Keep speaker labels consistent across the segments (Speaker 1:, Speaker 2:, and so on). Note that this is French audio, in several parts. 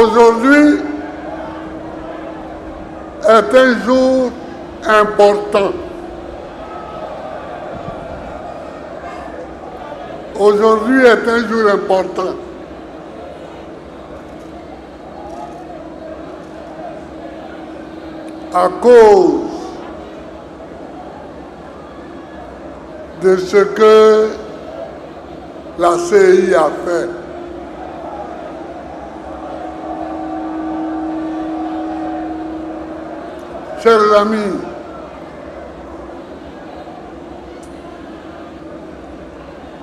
Speaker 1: Aujourd'hui est un jour important. Aujourd'hui est un jour important. À cause de ce que la CI a fait. Chers amis,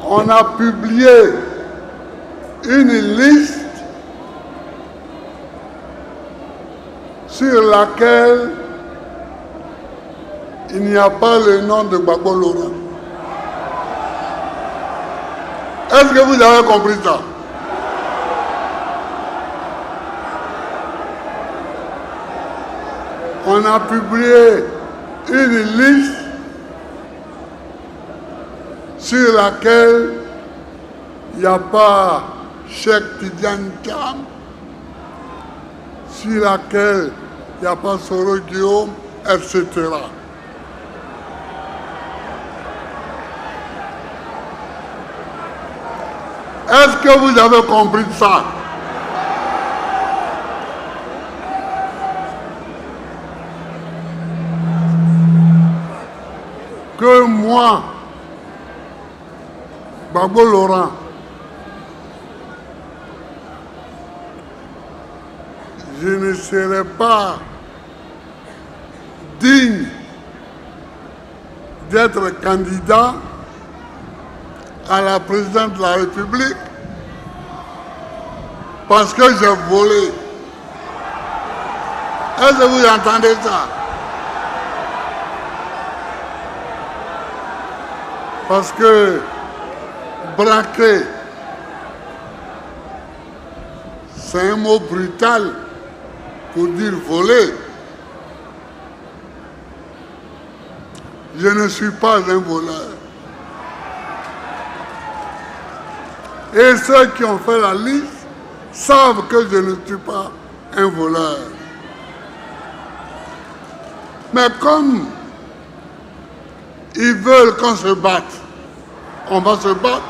Speaker 1: on a publié une liste sur laquelle il n'y a pas le nom de Gbagbo Laurent. Est-ce que vous avez compris ça? On a publié une liste sur laquelle il n'y a pas Cheikh Tidiane Thiam, sur laquelle il n'y a pas Soro Guillaume, etc. Est-ce que vous avez compris ça? Que moi, Gbagbo Laurent, je ne serai pas digne d'être candidat à la présidence de la République parce que j'ai volé. Est-ce que vous entendez ça? Parce que braquer, c'est un mot brutal pour dire voler. Je ne suis pas un voleur. Et ceux qui ont fait la liste savent que je ne suis pas un voleur. Mais comme ils veulent qu'on se batte, on va se battre.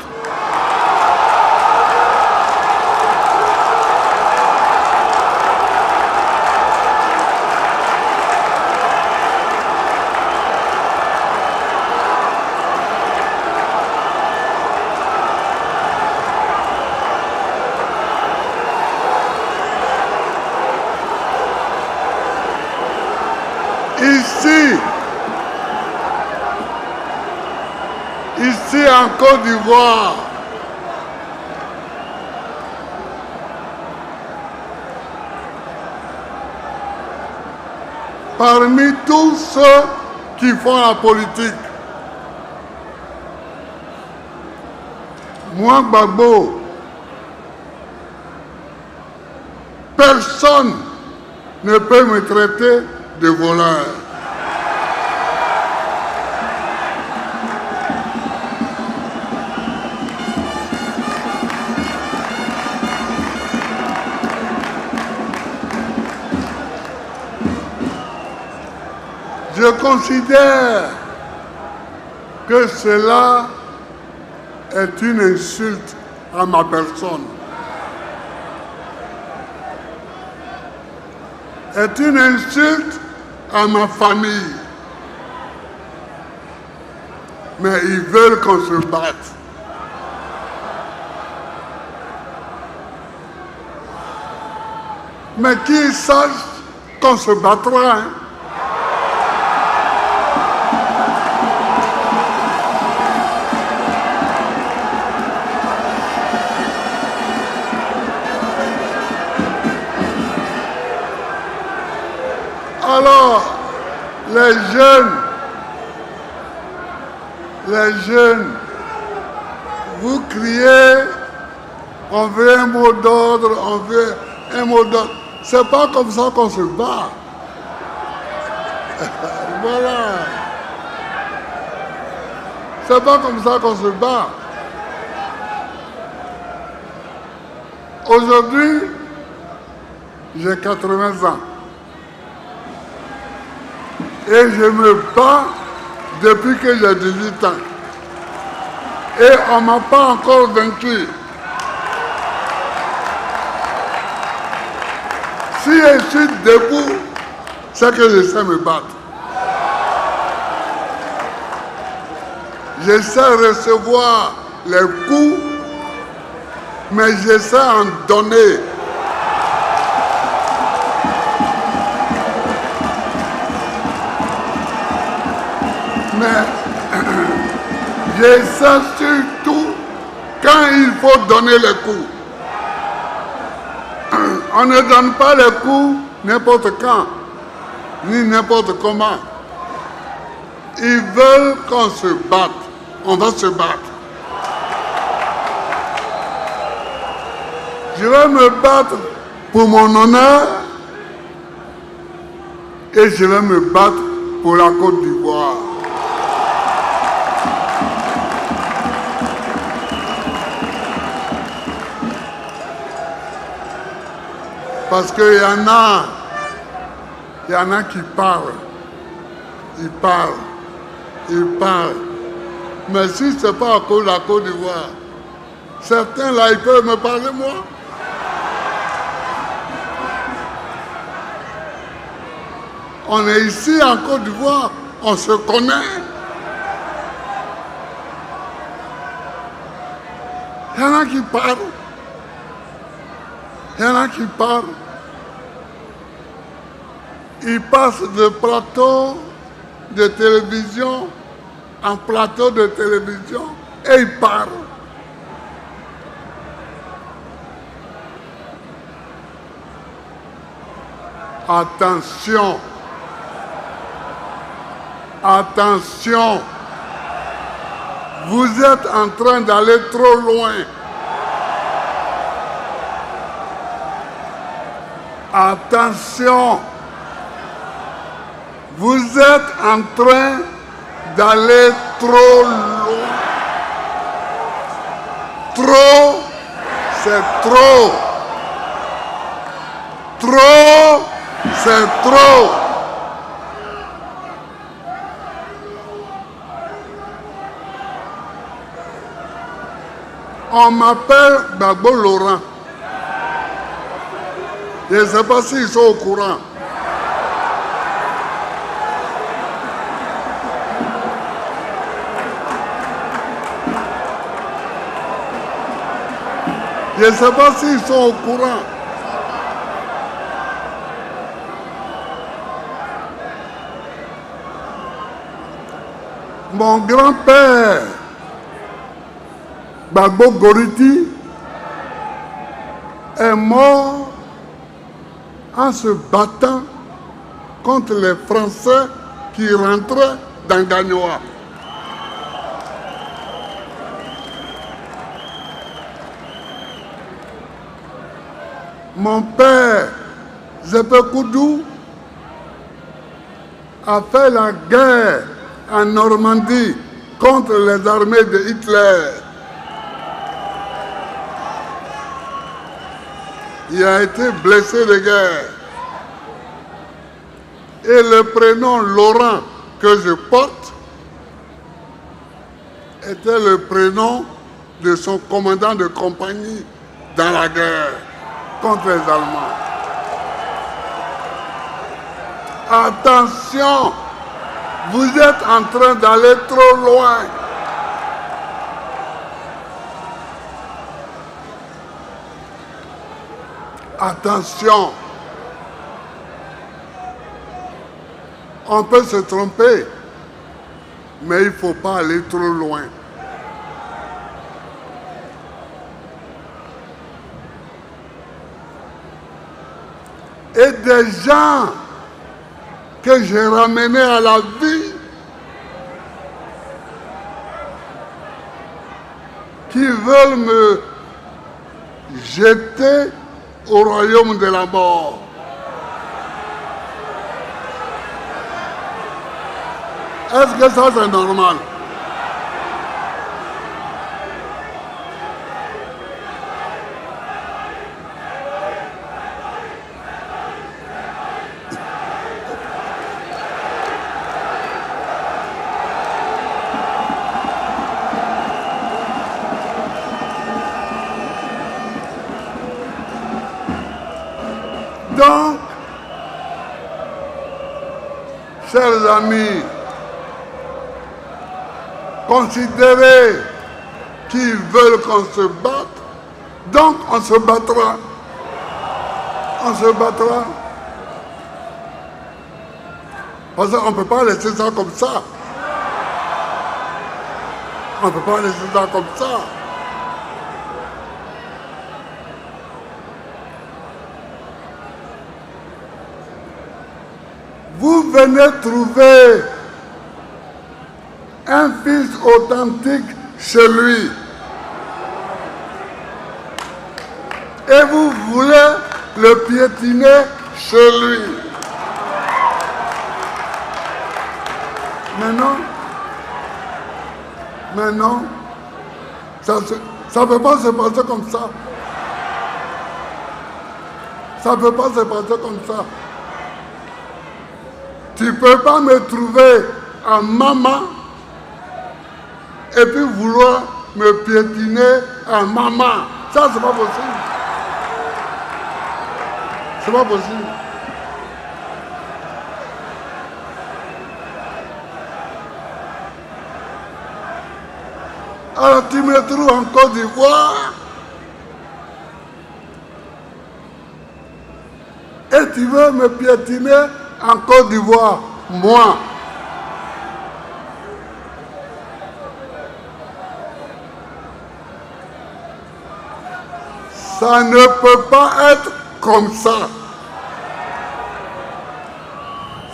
Speaker 1: Ici en Côte d'Ivoire, parmi tous ceux qui font la politique, moi, Gbagbo, personne ne peut me traiter de voleur. Je considère que cela est une insulte à ma personne. Est une insulte à ma famille. Mais ils veulent qu'on se batte. Mais qu'ils sachent qu'on se battra, hein. Alors, les jeunes, vous criez, on veut un mot d'ordre, on veut un mot d'ordre. C'est pas comme ça qu'on se bat. Voilà. C'est pas comme ça qu'on se bat. Aujourd'hui, j'ai 80 ans. Et je me bats depuis que j'ai 18 ans. Et on ne m'a pas encore vaincu. Si je suis debout, c'est que je sais me battre. Je sais recevoir les coups, mais je sais en donner. Mais je sais surtout quand il faut donner les coups. On ne donne pas les coups n'importe quand, ni n'importe comment. Ils veulent qu'on se batte. On va se battre. Je vais me battre pour mon honneur et je vais me battre pour la Côte d'Ivoire. Parce qu'il y en a qui parlent. Ils parlent. Mais si ce n'est pas à cause de la Côte d'Ivoire, certains là, ils peuvent me parler moi. On est ici en Côte d'Ivoire, on se connaît. Il y en a qui parlent. Ils passent de plateau de télévision en plateau de télévision et ils parlent. Attention. Vous êtes en train d'aller trop loin. Attention. Vous êtes en train d'aller trop loin. Trop, c'est trop. Trop, c'est trop. On m'appelle Gbagbo Laurent. Je ne sais pas s'ils sont au courant. Je ne sais pas s'ils sont au courant. Mon grand-père, Gbagbo Goriti, est mort en se battant contre les Français qui rentraient dans Gagnoa. Mon père, Zépé Koudou, a fait la guerre en Normandie contre les armées de Hitler. Il a été blessé de guerre. Et le prénom Laurent que je porte était le prénom de son commandant de compagnie dans la guerre contre les Allemands. Attention, vous êtes en train d'aller trop loin. Attention. On peut se tromper, mais il ne faut pas aller trop loin. Et des gens que j'ai ramenés à la vie, qui veulent me jeter au royaume de la mort. Est-ce que ça c'est normal? Donc, chers amis, considérez qu'ils veulent qu'on se batte, donc on se battra. On se battra. Parce qu'on ne peut pas laisser ça comme ça. On ne peut pas laisser ça comme ça. Vous venez trouver un fils authentique chez lui. Et vous voulez le piétiner chez lui. Mais non, ça ne peut pas se passer comme ça. Ça ne peut pas se passer comme ça. Tu ne peux pas me trouver en maman et puis vouloir me piétiner en maman. Ça, c'est pas possible. C'est pas possible. Alors tu me trouves en Côte d'Ivoire et tu veux me piétiner en Côte d'Ivoire, moi. Ça ne peut pas être comme ça.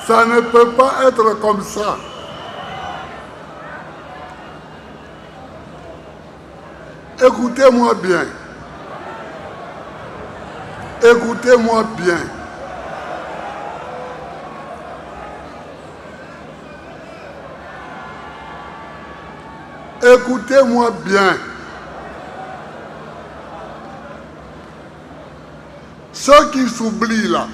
Speaker 1: Ça ne peut pas être comme ça. Écoutez-moi bien. Écoutez-moi bien. Écoutez-moi bien. Ceux qui s'oublient là,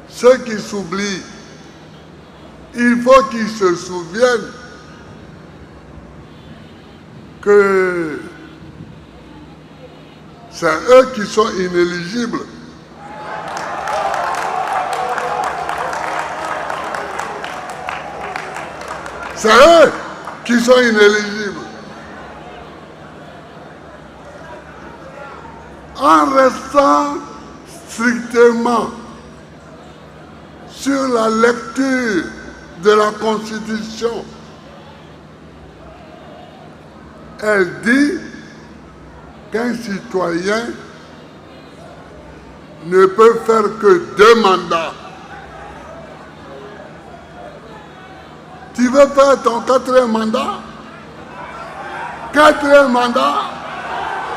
Speaker 1: ceux qui s'oublient, il faut qu'ils se souviennent que c'est eux qui sont inéligibles. C'est eux qui sont inéligibles. En restant strictement sur la lecture de la Constitution, elle dit qu'un citoyen ne peut faire que 2 mandats. Tu veux faire ton 4e mandat? 4e mandat?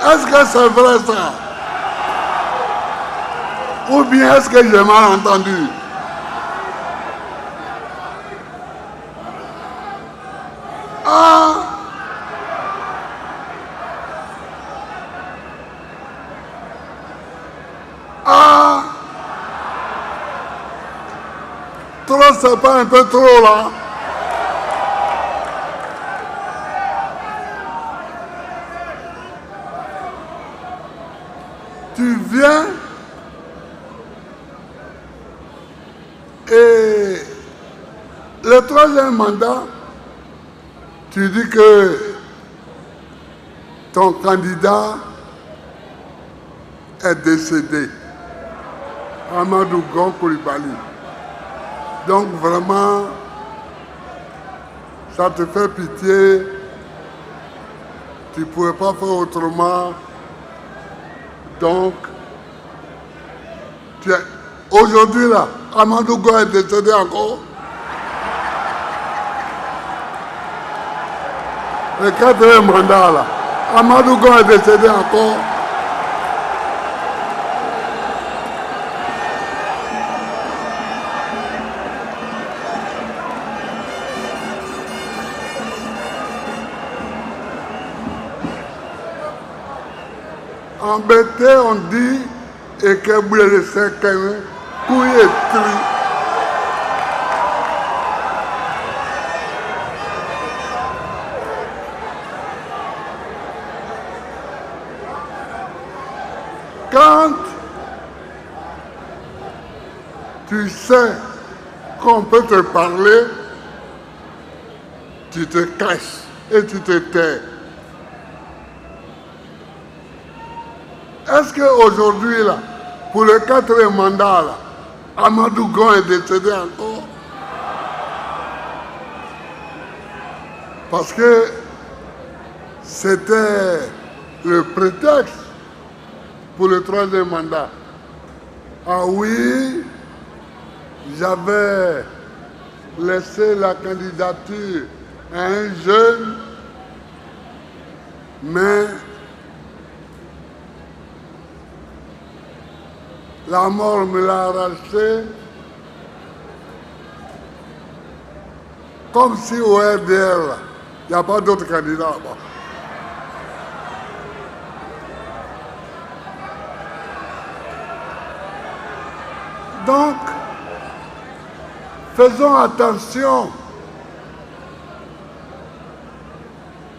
Speaker 1: Est-ce que c'est vrai ça? Ou bien est-ce que j'ai mal entendu? Trop, c'est pas un peu trop là? Tu viens et le 3e mandat, tu dis que ton candidat est décédé, Amadou Gon Coulibaly. Donc vraiment, ça te fait pitié, tu ne pouvais pas faire autrement. Donc, aujourd'hui là, Amadou Gon est décédé encore. Le 4e mandat là, Amadou Gon est décédé encore. Embêté, on dit, et que vous le savez quand même, couille et tri. Quand tu sais qu'on peut te parler, tu te caches et tu te tais. Est-ce qu'aujourd'hui, là, pour le 4e mandat, là, Amadou Gon est décédé encore? Parce que c'était le prétexte pour le 3e mandat. Ah oui, j'avais laissé la candidature à un jeune, mais la mort me l'a arraché, comme si au RDR, il n'y a pas d'autres candidats là-bas. Donc, faisons attention.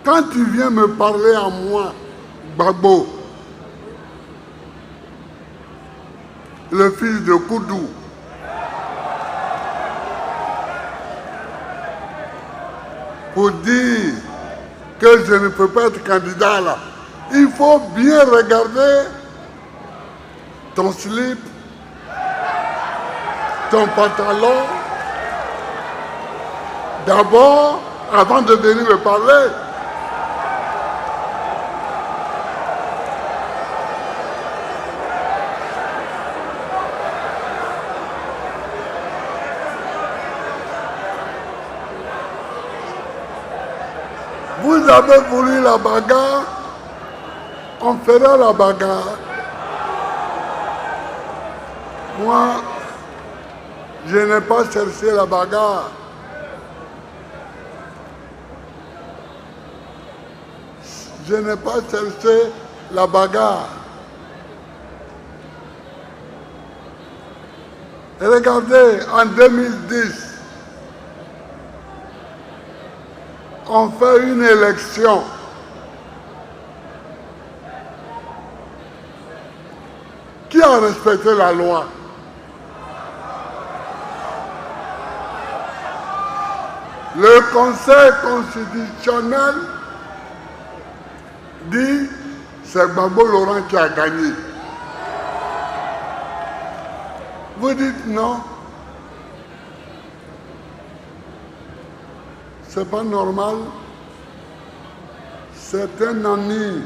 Speaker 1: Quand tu viens me parler à moi, Gbagbo, le fils de Koudou, pour dire que je ne peux pas être candidat là, il faut bien regarder ton slip, ton pantalon, d'abord, avant de venir me parler. Vous avez voulu la bagarre, on fera la bagarre. Moi, je n'ai pas cherché la bagarre. Je n'ai pas cherché la bagarre. Et regardez, en 2010, on fait une élection. Qui a respecté la loi? Le Conseil constitutionnel dit c'est Gbagbo Laurent qui a gagné. Vous dites non. C'est pas normal. C'est un ami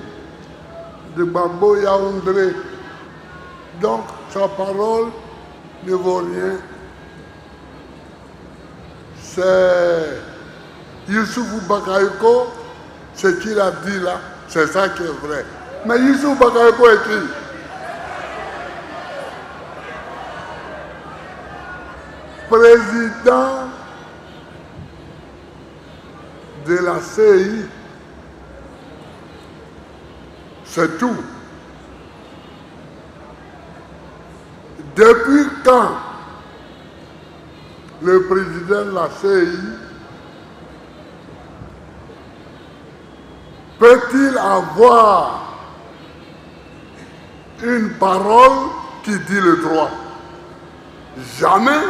Speaker 1: de Gbagbo Yaoundé. Donc sa parole ne vaut rien. C'est Youssoufou Bakayoko, ce qu'il a dit là, c'est ça qui est vrai. Mais Youssoufou Bakayoko est qui? Président de la CI. C'est tout. Depuis quand le président de la CI peut-il avoir une parole qui dit le droit? Jamais.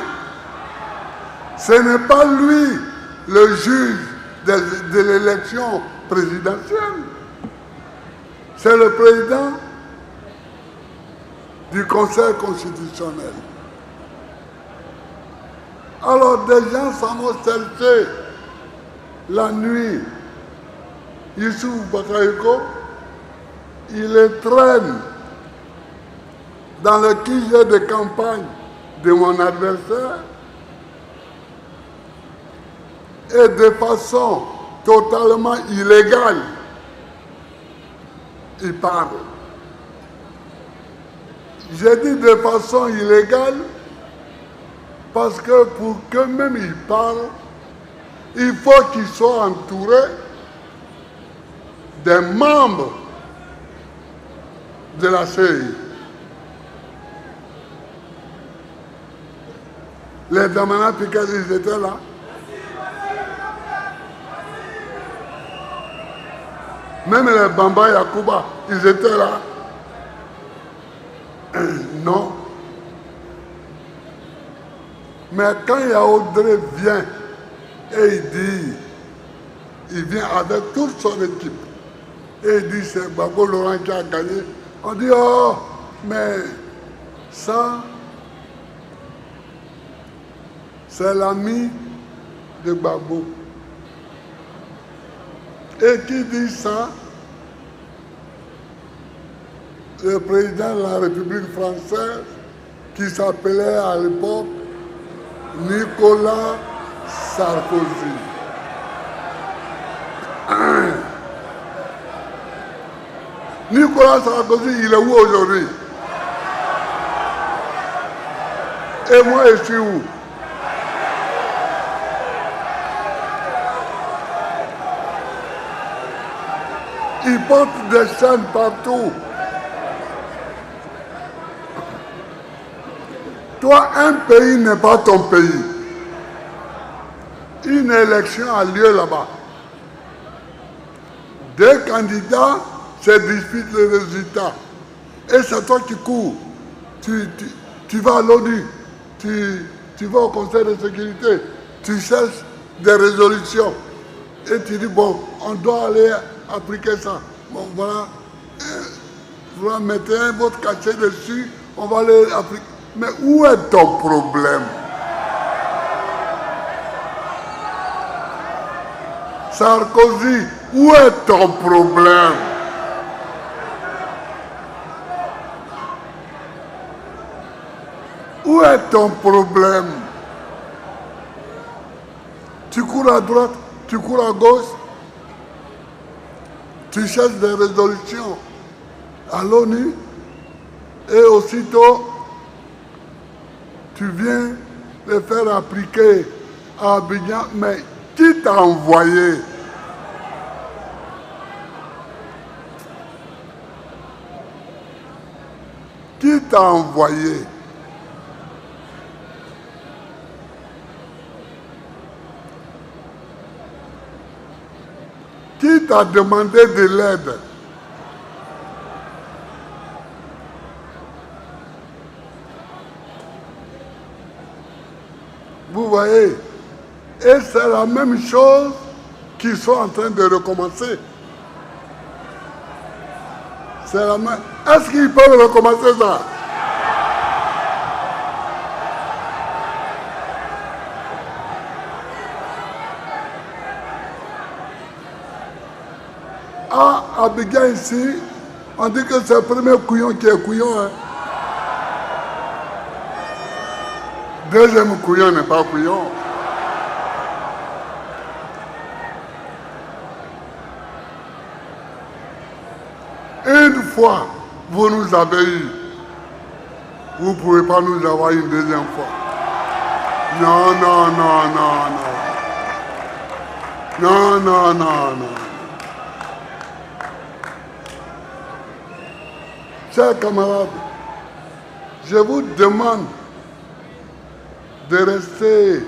Speaker 1: Ce n'est pas lui le juge de l'élection présidentielle. C'est le président du Conseil constitutionnel. Alors des gens s'en vont chercher la nuit. Youssoufou Bakayoko, il les traîne dans le QG de campagne de mon adversaire et de façon totalement illégale, il parle. J'ai dit de façon illégale parce que pour que même il parle, il faut qu'il soit entouré des membres de la CI. Les Damana Pikal, ils étaient là. Même les Bamba Yakuba, ils étaient là. Non. Mais quand Yaoundé vient et il vient avec toute son équipe, et il dit c'est Gbagbo Laurent qui a gagné, on dit oh, mais ça, c'est l'ami de Gbagbo. Et qui dit ça? Le président de la République française, qui s'appelait à l'époque Nicolas Sarkozy. Nicolas Sarkozy, il est où aujourd'hui? Et moi, je suis où? Il porte des chaînes partout. Toi, un pays n'est pas ton pays. Une élection a lieu là-bas. Des candidats se disputent le résultat. Et c'est toi qui cours. Tu vas à l'ONU, tu vas au Conseil de sécurité, tu cherches des résolutions. Et tu dis, bon, on doit aller appliquer ça. Bon, voilà. Vous mettez votre cachet dessus, on va aller appliquer. Mais où est ton problème? Sarkozy, où est ton problème? Où est ton problème? Tu cours à droite, tu cours à gauche, tu cherches des résolutions à l'ONU et aussitôt tu viens les faire appliquer à Abidjan, mais qui t'a envoyé? Qui t'a envoyé? Qui t'a demandé de l'aide? Vous voyez? Et c'est la même chose qu'ils sont en train de recommencer. C'est la même. Est-ce qu'ils peuvent recommencer ça? À Abidjan ici, on dit que c'est le premier couillon qui est couillon. Hein. Deuxième couillon n'est pas couillon. Une fois, vous nous avez eu. Vous ne pouvez pas nous avoir une deuxième fois. Non, non, non, non, non. Non, non, non, non. Chers camarades, je vous demande de rester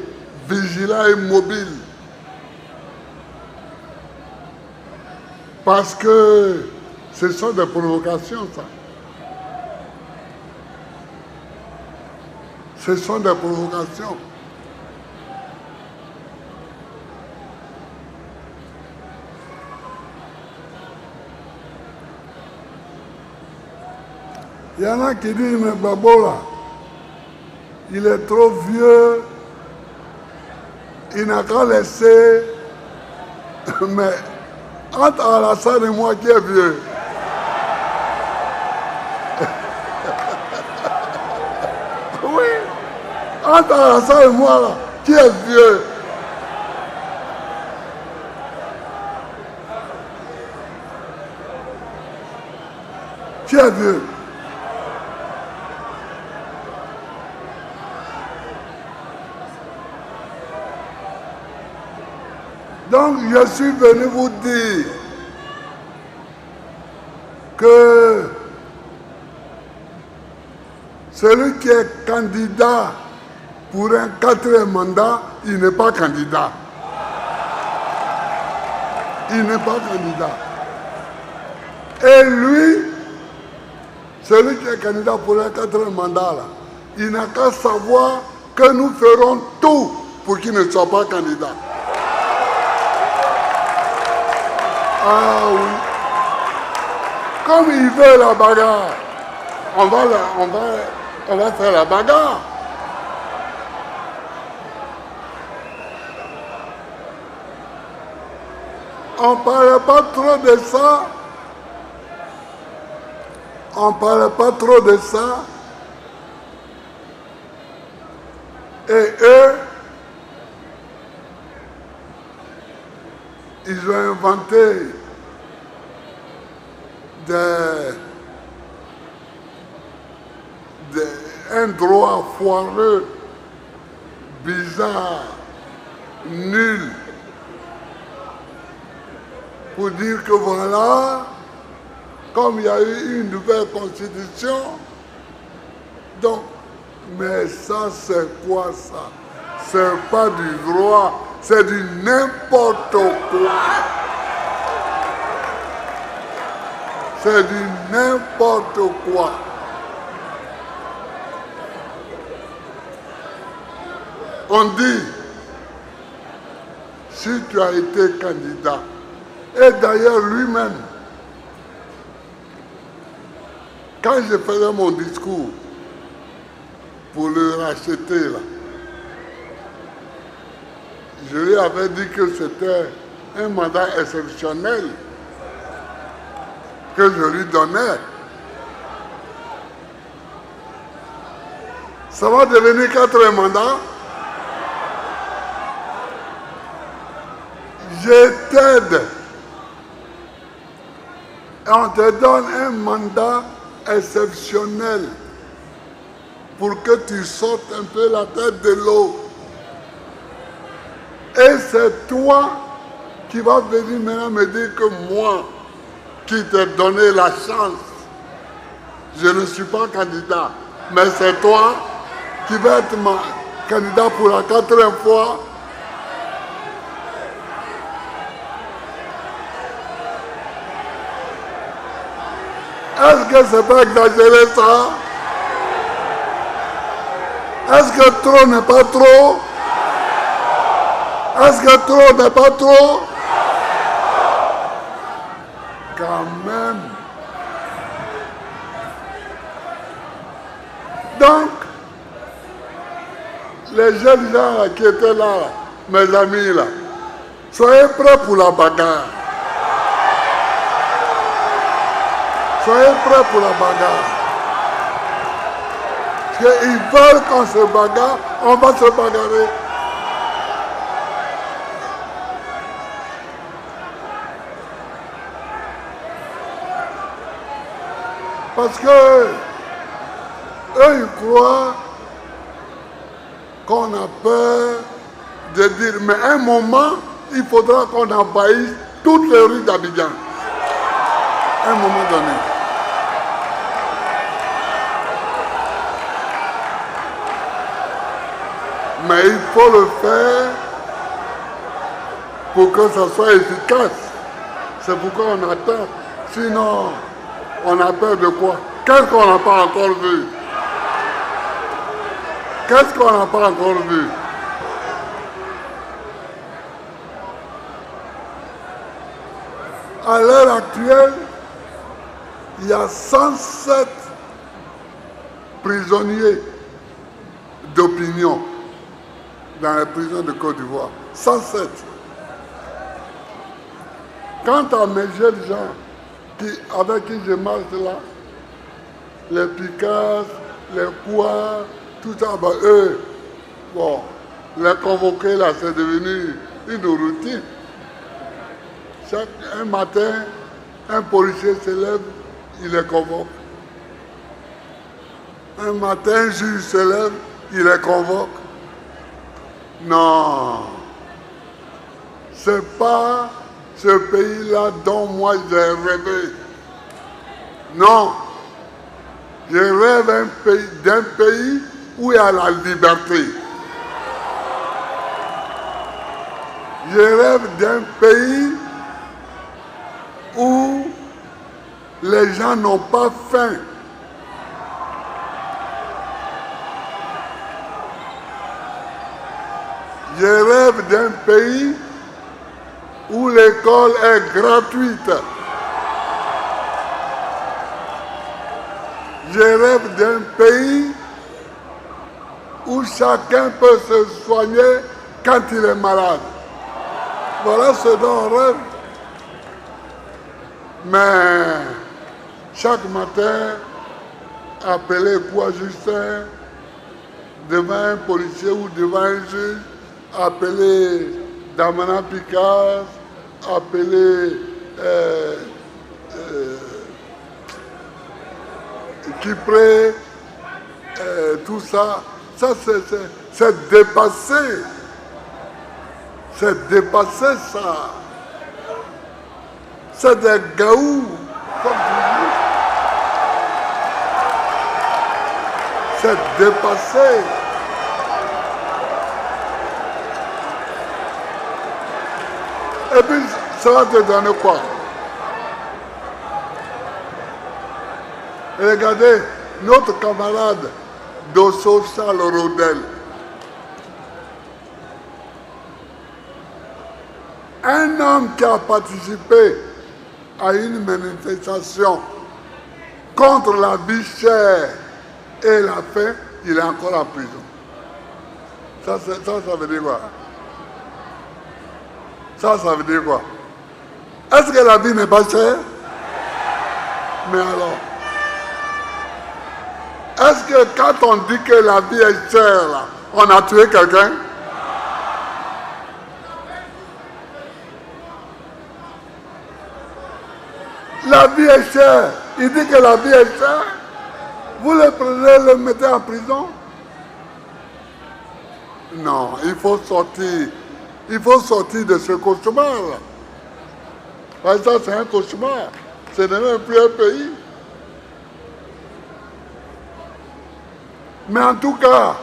Speaker 1: vigilants et mobiles. Parce que ce sont des provocations, ça. Ce sont des provocations. Il y en a qui disent, mais Gbagbo là, il est trop vieux, il n'a qu'à laisser, mais entre Alassane et moi qui est vieux. Oui, entre Alassane et moi là, qui est vieux. Qui est vieux. Donc, je suis venu vous dire que celui qui est candidat pour un 4e mandat, il n'est pas candidat. Il n'est pas candidat. Et lui, Celui qui est candidat pour le 4e mandat, là, il n'a qu'à savoir que nous ferons tout pour qu'il ne soit pas candidat. Ah oui. Comme il veut la bagarre, on va faire la bagarre. On ne parle pas trop de ça. On ne parle pas trop de ça. Et eux, ils ont inventé un droit foireux, bizarre, nul, pour dire que voilà, comme il y a eu une nouvelle constitution, donc, mais ça c'est quoi ça? C'est pas du droit, c'est du n'importe quoi. C'est du n'importe quoi. On dit, si tu as été candidat, et d'ailleurs lui-même, quand je faisais mon discours pour le racheter, là, je lui avais dit que c'était un mandat exceptionnel que je lui donnais. Ça va devenir 4 mandats. Je t'aide. Et on te donne un mandat exceptionnel pour que tu sortes un peu la tête de l'eau. Et c'est toi qui vas venir maintenant me dire que moi, qui t'ai donné la chance, je ne suis pas candidat, mais c'est toi qui vas être candidat pour la 4e fois. Est-ce que c'est pas exagéré ça? Est-ce que trop n'est pas trop? Est-ce que trop n'est pas trop? Quand même. Donc, les jeunes gens là, qui étaient là, mes amis là, soyez prêts pour la bagarre. Soyez prêts pour la bagarre. Parce qu'ils veulent qu'on se bagarre, on va se bagarrer. Parce que eux, ils croient qu'on a peur de dire, mais à un moment, il faudra qu'on envahisse toutes les rues d'Abidjan. À un moment donné. Mais il faut le faire pour que ça soit efficace. C'est pourquoi on attend. Sinon, on a peur de quoi? Qu'est-ce qu'on n'a pas encore vu? Qu'est-ce qu'on n'a pas encore vu? À l'heure actuelle, il y a 107 prisonniers d'opinion dans les prisons de Côte d'Ivoire. 107. Quant à mes jeunes gens avec qui je marche là, les Picasso, les Poids, tout ça, ben eux, bon, les convoquer là, c'est devenu une routine. Un matin, un policier se lève, il les convoque. Un matin, un juge se lève, il les convoque. Non, c'est pas ce pays-là dont moi j'ai rêvé. Non, je rêve d'un pays où il y a la liberté. Je rêve d'un pays où les gens n'ont pas faim Je rêve d'un pays où l'école est gratuite. Je rêve d'un pays où chacun peut se soigner quand il est malade. Voilà ce dont on rêve. Mais chaque matin, appeler quoi Justin devant un policier ou devant un juge, appeler Damana Picard, appeler Kipré, tout ça, c'est dépassé. C'est dépassé ça. C'est des gaous, comme tu dis. C'est dépassé. Et puis, ça va te donner quoi? Regardez, notre camarade Dosso Charles Rodel, un homme qui a participé à une manifestation contre la vie chère et la faim, il est encore en prison. Ça veut dire quoi? Ça veut dire quoi? Est-ce que la vie n'est pas chère? Mais alors, est-ce que quand on dit que la vie est chère, là, on a tué quelqu'un? La vie est chère. Il dit que la vie est chère. Vous le prenez, le mettez en prison? Non, il faut sortir. Il faut sortir de ce cauchemar-là. Parce que ça, c'est un cauchemar. Ce n'est même plus un pays. Mais en tout cas,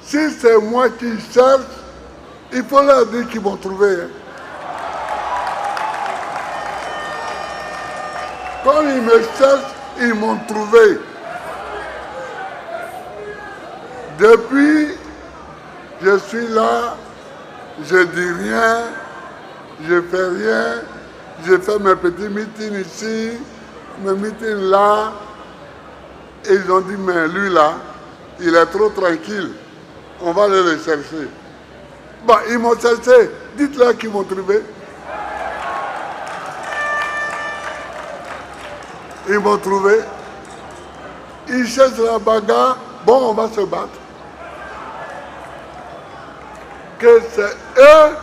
Speaker 1: si c'est moi qui cherche, il faut leur dire qu'ils vont trouver. Quand ils me cherchent, ils m'ont trouvé. Depuis, je suis là, je dis rien, je fais rien, je fais mes petits meetings ici, mes meetings là. Et ils ont dit, mais lui là, il est trop tranquille, on va aller le chercher. Bon, ils m'ont cherché, dites-leur qu'ils m'ont trouvé. Ils m'ont trouvé. Ils cherchent la bagarre, bon, on va se battre. Que c'est eux,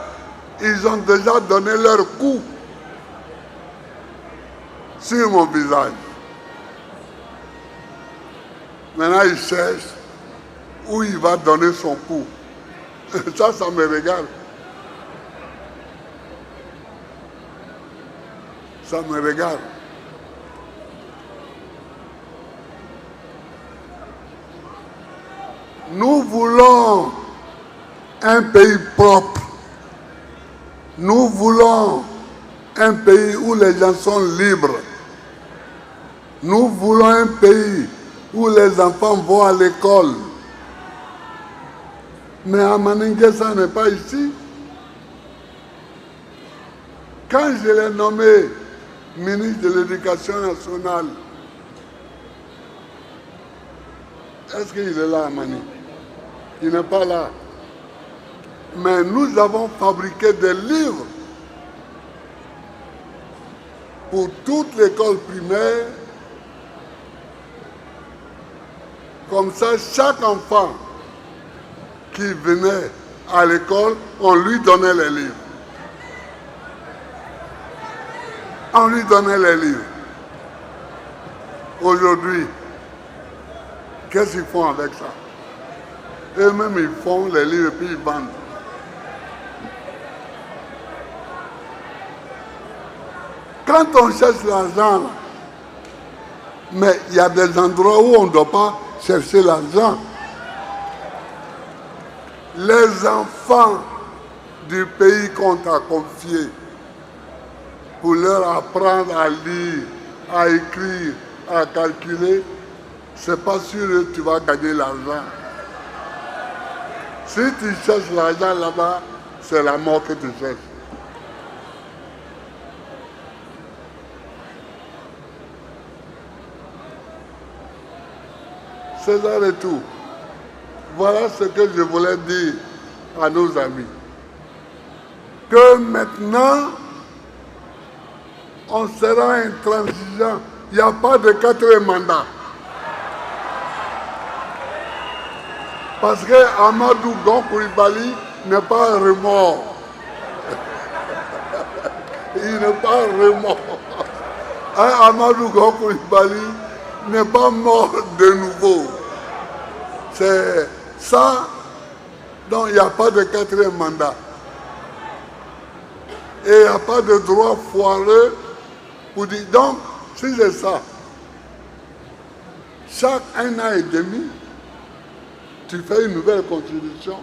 Speaker 1: ils ont déjà donné leur coup sur mon visage. Maintenant, il cherche où il va donner son coup. Ça me regarde. Ça me regarde. Nous voulons un pays propre. Nous voulons un pays où les gens sont libres. Nous voulons un pays où les enfants vont à l'école. Mais à Maningue, ça n'est pas ici. Quand je l'ai nommé ministre de l'Éducation nationale, est-ce qu'il est là à Mani? Il n'est pas là. Mais nous avons fabriqué des livres pour toute l'école primaire. Comme ça, chaque enfant qui venait à l'école, on lui donnait les livres. On lui donnait les livres. Aujourd'hui, qu'est-ce qu'ils font avec ça? Eux-mêmes, ils font les livres et puis ils vendent. Quand on cherche l'argent, mais il y a des endroits où on ne doit pas chercher l'argent. Les enfants du pays qu'on t'a confié pour leur apprendre à lire, à écrire, à calculer, c'est pas sûr que tu vas gagner l'argent. Si tu cherches l'argent là-bas, c'est la mort que tu cherches. C'est ça le tout. Voilà ce que je voulais dire à nos amis. Que maintenant, on sera intransigeant. Il n'y a pas de 4e mandat. Parce que Amadou Gon Coulibaly n'est pas un remords. Il n'est pas un remords. Amadou Gon Coulibaly n'est pas mort de nouveau. C'est ça, donc il n'y a pas de 4e mandat. Et il n'y a pas de droit foireux pour dire. Donc, si c'est ça, chaque 1 an et demi, tu fais une nouvelle constitution,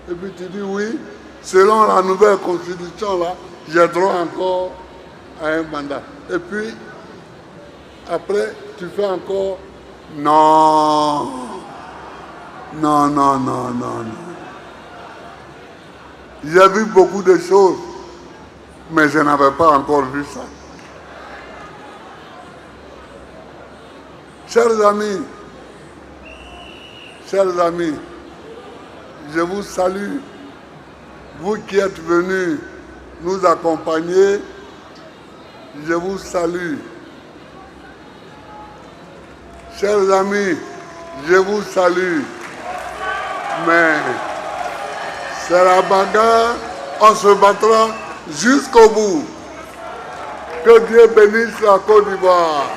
Speaker 1: et puis tu dis oui, selon la nouvelle constitution là, j'ai droit encore à un mandat. Et puis, après, tu fais encore non. Non, non, non, non, non. J'ai vu beaucoup de choses, mais je n'avais pas encore vu ça. Chers amis, je vous salue. Vous qui êtes venus nous accompagner, je vous salue. Chers amis, je vous salue. Mais c'est la bagarre, on se battra jusqu'au bout. Que Dieu bénisse la Côte d'Ivoire.